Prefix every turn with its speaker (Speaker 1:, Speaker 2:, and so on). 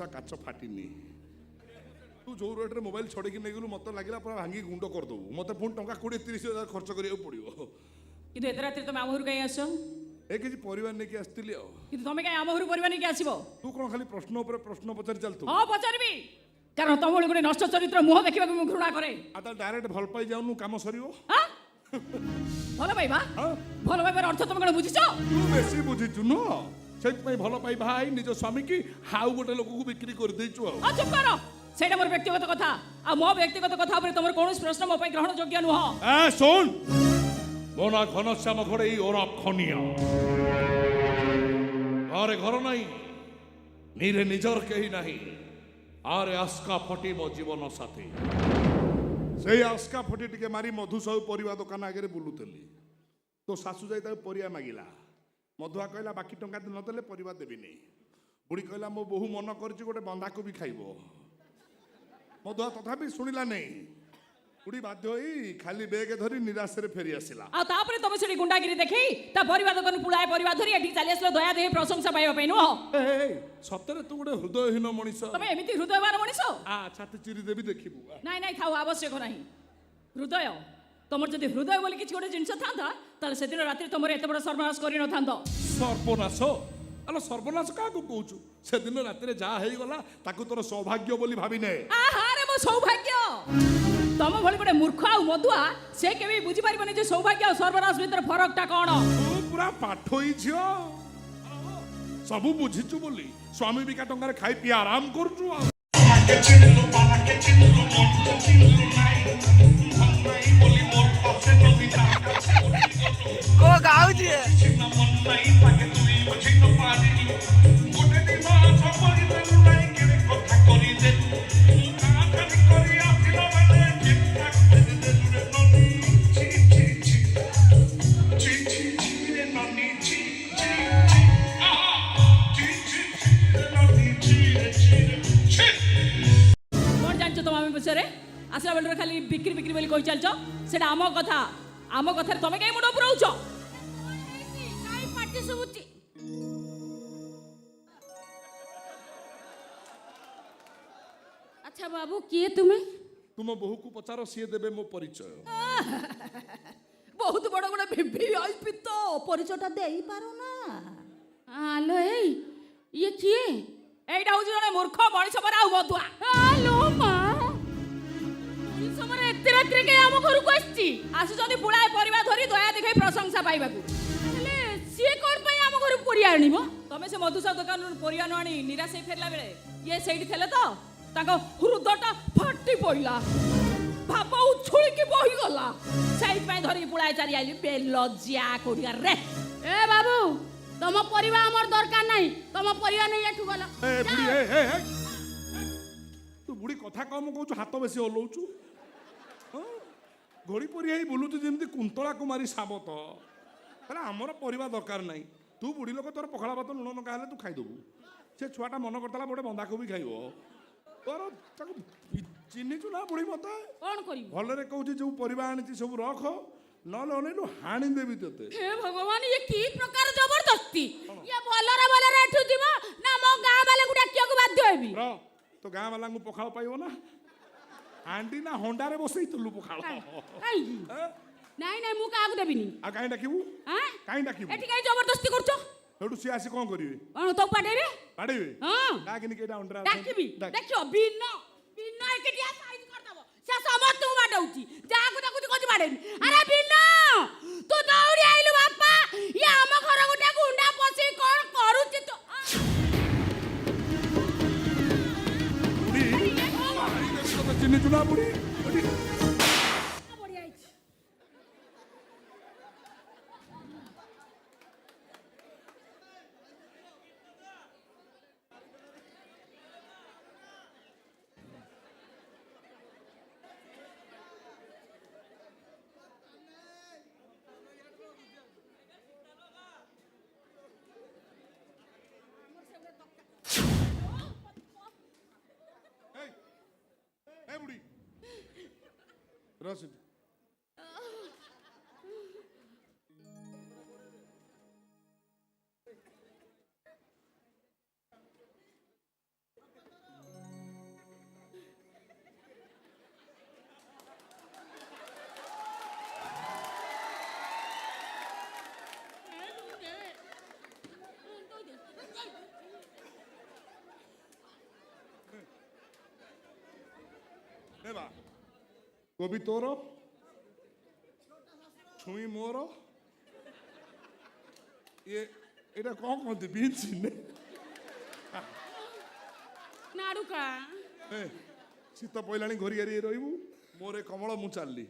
Speaker 1: काच फाटिनी तू जो रेट्रे मोबाइल छड़े नहीं गलु मत लगे पूरा भांगी गुंड करदेबू मत पुणी टंका 20-30 हजार खर्च करा पड़ो
Speaker 2: कि एत रात तुम आम घर कहीं आस
Speaker 1: ए किसी परिवार नहीं आसती
Speaker 2: कि तुम कहीं आम घर परिवार नहीं आसब
Speaker 1: तू कौन खाली प्रश्न पर प्रश्न पचारि चलतु
Speaker 2: हाँ पचारि कारण तुम भाई गोटे नष्ट चरित्र मुह देखा घृणा करे
Speaker 1: डायरेक्ट भल पाई जाऊनु काम सरियो
Speaker 2: भल पाइबा भल पाइबार अर्थ तुम कौन बुझीच
Speaker 1: तू बेसी बुझीचु न से भल पाइबा आई निज स्वामी की हाउ गोटे लोक को बिक्री कर देचु
Speaker 2: चुप कर सेटा मोर व्यक्तिगत कथा आ मो व्यक्तिगत कथा पर तुम कौन प्रश्न मो पई ग्रहण योग्य नुह
Speaker 1: ए सुन मोना घनश्याम घड़े ओरा खनिया अरे घर नहीं नीरे निजर कहीं नहीं आरे आस्का फटी मो जीवन साथी से आस्का फटी टिके मारी मधु सब परिवा दुकान आगे बुलुतली तो सासु जाई परिया मागिला मधुआ कहला बाकी टंका नदेले परिवा देविनी बुढ़ी कहला मो बहु मन कर गोटे बंधा को भी खाइब मधुआ तथापि शुणिला नहीं बुढ़ी बाध्य होई खाली बेग धरी निराश रे फेरी आसिला
Speaker 2: आ तापरे तुम सेठी गुंडागिरी देखी ता परिवार दकन पुलाय परिवार धरी एठी चली आसलो दया देही प्रशंसा पाइबा पई नो
Speaker 1: ए सतरे तू गोटे हृदयहीन मनीष
Speaker 2: तमे एमिति हृदयवान मनीष
Speaker 1: आ छाती चिरी देबी देखिबू
Speaker 2: नाही नाही थाउ आवश्यक नाही हृदय तुमर जदि हृदय बोली किछ गोटे जिंस थांता ताले सेदिन रात्रि तुमर एते बड़ सर्वनाश करि न थांतो
Speaker 1: सर्वनाश अलो सर्वनाश का को कहूछु सेदिन रात्रि जा हेई गला ताकू तोर सौभाग्य बोली भाबी ने
Speaker 2: आहा रे मो सौभाग्य तुम भली गोटे मूर्ख आ मधुआ से केबे बुझी पारिबनी जे सौभाग्य और सर्वनाश भीतर फरकटा कोन
Speaker 1: तू पूरा पाठोई छियो सबु बुझिचु बोली स्वामी बिका टंगारे खाई पी आराम करछु
Speaker 3: को गाऊ जे
Speaker 2: आसला बेल खाली बिक्री बिक्री बोली कही चलछ सेटा आम कथा तुम कहीं मुंड पुराउछ काई पाटी सुबुची अच्छा बाबू किए तुम्हें
Speaker 1: तुम बहु को पचारो सी देबे मो परिचय
Speaker 2: बहुत बड़ बड़ वीआईपी तो परिचयटा देई पारो ना हालो ए ये किए एटा हो जने मूर्ख मଣିଷ पर आउ मधुआ हालो मा समरे एते रात्रि के आम घर को आछि आसुचंदी पुळाय परिवा धरी दया देखै प्रशंसा पाइबाकू हेले सिए कोन पई आम घर परिया आनिबो तमे से मधुसा दुकान परिया न आनी निराश हे फेरला बेले ये सेठी थेले तो ताको हृदयटा फाटी पइला भाप उछुली के बही गला सेहि पई धरी पुळाय चारि आइली बेलज्या कोडिया रे ए बाबू तम परिवा हमर दरकार नाही तम परिवा नै एठु गला
Speaker 1: ए बुढ़ी ए तू बुढ़ी कथा कम कहू हाथ बेसी हलौचु घोड़ी परी आई बुलुचु जमी कुंतला कुमारी साबत है आमर परिवा दरकार नहीं तू बुढ़ी लोक तोर पखाड़ा भात लुण लंका हेले तू खाईदेबू से छुआटा मन करता गोटे बंधा को भी खाइब तोर चिन्हिचु ना बुढ़ी मत
Speaker 2: कौन करी
Speaker 1: भलरे कहूँ जो परिवा आनी सब रख नले अनेलु हाणी देवी तेते
Speaker 2: हे भगवान ये की प्रकार जबरदस्ती ये भलरे एठु दिबो ना मो गां वाले गुडा किया को बाध्य हेबी
Speaker 1: तो गां वाला को पखाड़ पाइबो ना आंटी ना होंडा रे बसई तुलु पखाड़
Speaker 2: काई नहीं नहीं मु कागु देबिनी
Speaker 1: आ काई डाकिबू
Speaker 2: हां
Speaker 1: काई डाकिबू
Speaker 2: एठी काई जबरदस्ती करछो
Speaker 1: हेडू सी आसी कोन करिवे
Speaker 2: कोन तो पाडेबे हां
Speaker 1: डाकिनी केडा होंडा
Speaker 2: डाकिबी देखियो बिनो एकेटिया साइज कर दबो से समस्त तू माडौची जागु ताकु कोची माडेनी अरे बिनो तू दौड़ी आइलु बापा ये हम घर गुटा गुंडा पसी कोन करूची तो
Speaker 1: चिन्ह चुना बुढ़ी ରସିଦ ନେବା କୋବି ତୋର ଛୁଇଁ ମୋର ଏଇଟା କ'ଣ କହନ୍ତି ବିନ୍ସ
Speaker 2: ନାଡୁକା
Speaker 1: ଶୀତ ପଇଲାଣି ଘୋରି ଘାରି ରହିବୁ ମୋର ଏ କମଳ ମୁଁ ଚାଲିଲି